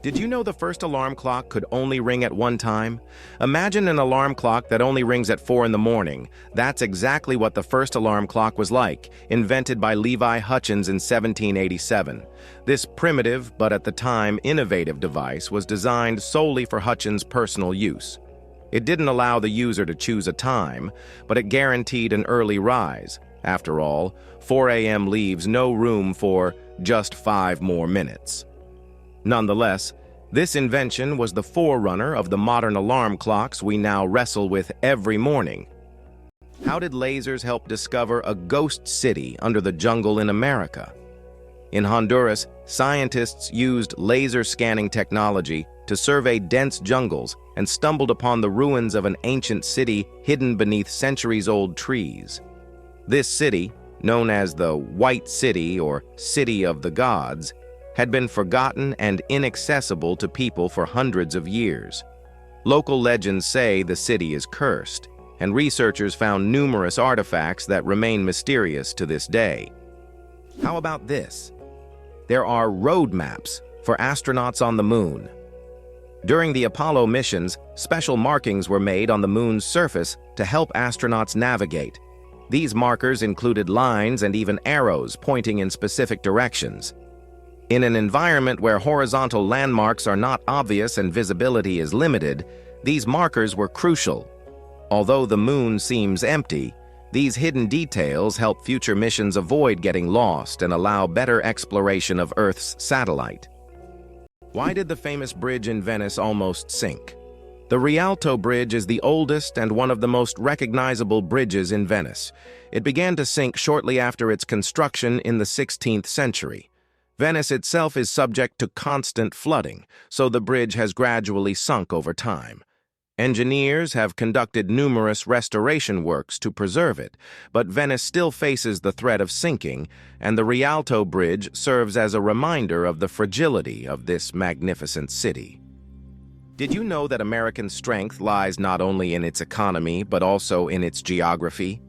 Did you know the first alarm clock could only ring at one time? Imagine an alarm clock that only rings at 4 in the morning. That's exactly what the first alarm clock was like, invented by Levi Hutchins in 1787. This primitive, but at the time innovative device was designed solely for Hutchins' personal use. It didn't allow the user to choose a time, but it guaranteed an early rise. After all, 4 a.m. leaves no room for just 5 more minutes. Nonetheless, this invention was the forerunner of the modern alarm clocks we now wrestle with every morning. How did lasers help discover a ghost city under the jungle in America? In Honduras, scientists used laser scanning technology to survey dense jungles and stumbled upon the ruins of an ancient city hidden beneath centuries-old trees. This city, known as the White City or City of the Gods, had been forgotten and inaccessible to people for hundreds of years. Local legends say the city is cursed, and researchers found numerous artifacts that remain mysterious to this day. How about this? There are road maps for astronauts on the moon. During the Apollo missions, special markings were made on the moon's surface to help astronauts navigate. These markers included lines and even arrows pointing in specific directions. In an environment where horizontal landmarks are not obvious and visibility is limited, these markers were crucial. Although the moon seems empty, these hidden details help future missions avoid getting lost and allow better exploration of Earth's satellite. Why did the famous bridge in Venice almost sink? The Rialto Bridge is the oldest and one of the most recognizable bridges in Venice. It began to sink shortly after its construction in the 16th century. Venice itself is subject to constant flooding, so the bridge has gradually sunk over time. Engineers have conducted numerous restoration works to preserve it, but Venice still faces the threat of sinking, and the Rialto Bridge serves as a reminder of the fragility of this magnificent city. Did you know that American strength lies not only in its economy, but also in its geography?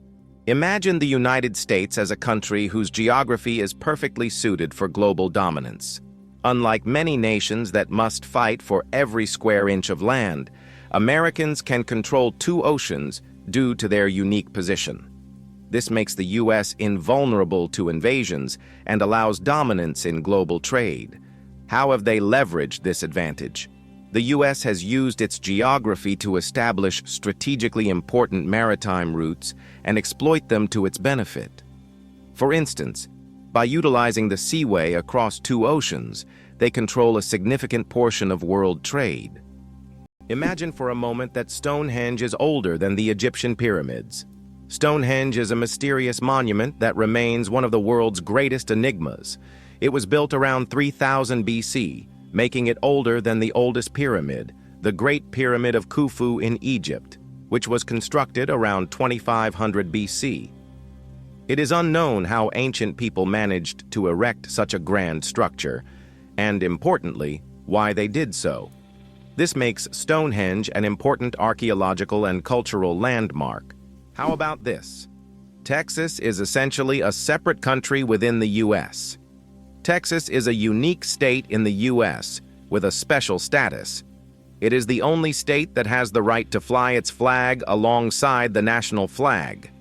Imagine the United States as a country whose geography is perfectly suited for global dominance. Unlike many nations that must fight for every square inch of land, Americans can control 2 oceans due to their unique position. This makes the U.S. invulnerable to invasions and allows dominance in global trade. How have they leveraged this advantage? The U.S. has used its geography to establish strategically important maritime routes and exploit them to its benefit. For instance, by utilizing the seaway across 2 oceans, they control a significant portion of world trade. Imagine for a moment that Stonehenge is older than the Egyptian pyramids. Stonehenge is a mysterious monument that remains one of the world's greatest enigmas. It was built around 3000 BC, making it older than the oldest pyramid, the Great Pyramid of Khufu in Egypt, which was constructed around 2500 BC. It is unknown how ancient people managed to erect such a grand structure, and importantly, why they did so. This makes Stonehenge an important archaeological and cultural landmark. How about this? Texas is essentially a separate country within the U.S. Texas is a unique state in the U.S. with a special status. It is the only state that has the right to fly its flag alongside the national flag.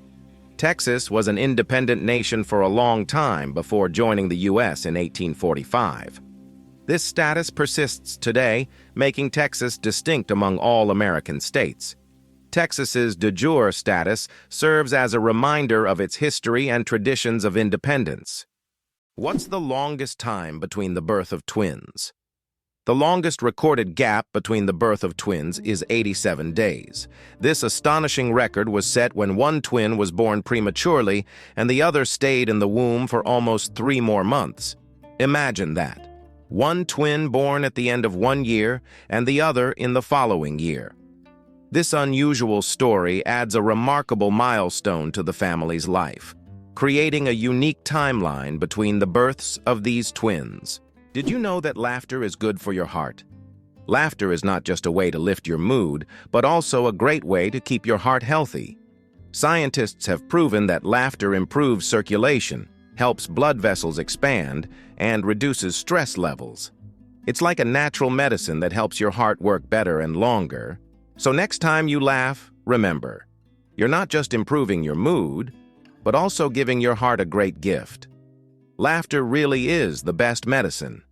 Texas was an independent nation for a long time before joining the U.S. in 1845. This status persists today, making Texas distinct among all American states. Texas's de jure status serves as a reminder of its history and traditions of independence. What's the longest time between the birth of twins? The longest recorded gap between the birth of twins is 87 days. This astonishing record was set when one twin was born prematurely and the other stayed in the womb for almost 3 more months. Imagine that. One twin born at the end of 1 year and the other in the following year. This unusual story adds a remarkable milestone to the family's life, creating a unique timeline between the births of these twins. Did you know that laughter is good for your heart? Laughter is not just a way to lift your mood, but also a great way to keep your heart healthy. Scientists have proven that laughter improves circulation, helps blood vessels expand, and reduces stress levels. It's like a natural medicine that helps your heart work better and longer. So next time you laugh, remember, you're not just improving your mood, but also giving your heart a great gift. Laughter really is the best medicine.